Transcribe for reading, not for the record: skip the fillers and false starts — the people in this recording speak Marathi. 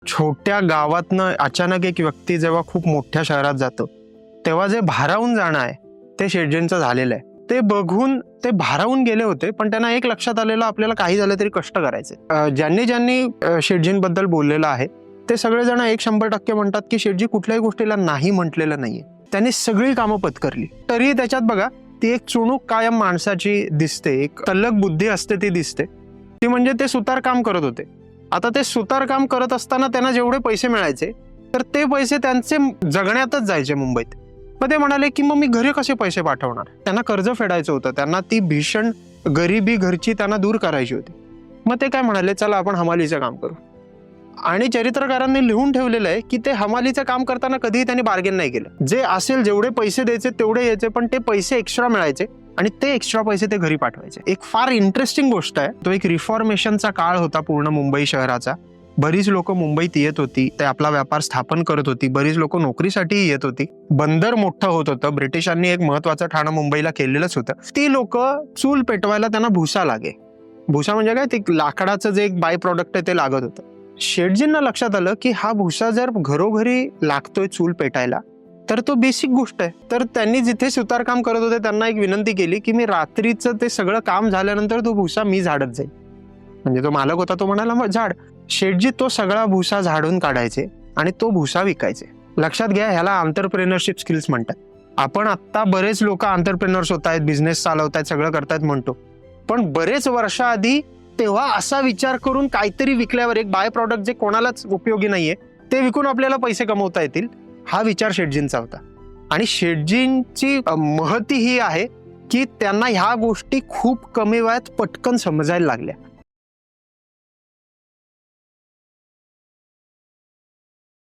छोट्या गावातनं अचानक एक व्यक्ती जेव्हा खूप मोठ्या शहरात जातो तेव्हा जे भारावून जाणं आहे ते शेटजींचं झालेलं आहे. ते बघून ते भारावून गेले होते, पण त्यांना एक लक्षात आलेलं आपल्याला काही झालं तरी कष्ट करायचे. ज्यांनी ज्यांनी शेटजींबद्दल बोललेलं आहे ते सगळेजण 100% म्हणतात की शेटजी कुठल्याही गोष्टीला नाही म्हटलेलं नाहीये. त्यांनी सगळी कामं पत्करली. तरी त्याच्यात बघा ती एक चुणूक कायम माणसाची दिसते, एक तल्लख बुद्धी असते ती दिसते. ती म्हणजे ते सुतार काम करत होते. आता ते सुतार काम करत असताना त्यांना जेवढे पैसे मिळायचे तर ते पैसे त्यांचे जगण्यातच जायचे मुंबईत. मग ते म्हणाले की मग मी घरी कसे पैसे पाठवणार. त्यांना कर्ज फेडायचं होतं, त्यांना ती भीषण गरिबी घरची त्यांना दूर करायची होती. मग ते काय म्हणाले, चला आपण हमालीचं काम करू. आणि चरित्रकारांनी लिहून ठेवलेलं आहे की ते हमालीचं काम करताना कधीही त्यांनी बार्गेन नाही केलं. जे असेल जेवढे पैसे द्यायचे तेवढे यायचे, पण ते पैसे एक्स्ट्रा मिळायचे आणि ते एक्स्ट्रा पैसे ते घरी पाठवायचे. एक फार इंटरेस्टिंग गोष्ट आहे. तो एक रिफॉर्मेशनचा काळ होता पूर्ण मुंबई शहराचा. बरीच लोक मुंबईत येत होती, ते आपला व्यापार स्थापन करत होती. बरीच लोक नोकरीसाठीही येत होती. बंदर मोठं होत होतं. ब्रिटिशांनी एक महत्वाचं ठाणं मुंबईला केलेलंच होतं. ती लोक चूल पेटवायला त्यांना भुसा लागे. भुसा म्हणजे काय, ते लाकडाचं जे एक बाय प्रॉडक्ट आहे ते लागत होतं. शेटजींना लक्षात आलं की हा भुसा जर घरोघरी लागतोय चूल पेटायला तर तो बेसिक गोष्ट आहे. तर त्यांनी जिथे सुतारकाम करत होते त्यांना एक विनंती केली की मी रात्रीचं ते सगळं काम झाल्यानंतर तो भुसा मी झाडत जाईल. म्हणजे तो मालक होता, तो म्हणाला मग झाड. शेटजी तो सगळा भुसा झाडून काढायचे आणि तो भुसा विकायचे. लक्षात घ्या, ह्याला आंतरप्रेनरशिप स्किल्स म्हणतात. आपण आता बरेच लोक आंतरप्रेनर्स होत आहेत, बिझनेस चालवतायत, सगळं करतायत म्हणतो, पण बरेच वर्षाआधी तेव्हा असा विचार करून काहीतरी विकल्यावर एक बाय प्रॉडक्ट जे कोणालाच उपयोगी नाहीये ते विकून आपल्याला पैसे कमवता येतील, हा विचार शेटजींचा होता. आणि शेटजींची महती ही आहे की त्यांना ह्या गोष्टी खूप कमी वयात पटकन समजायला लागल्या.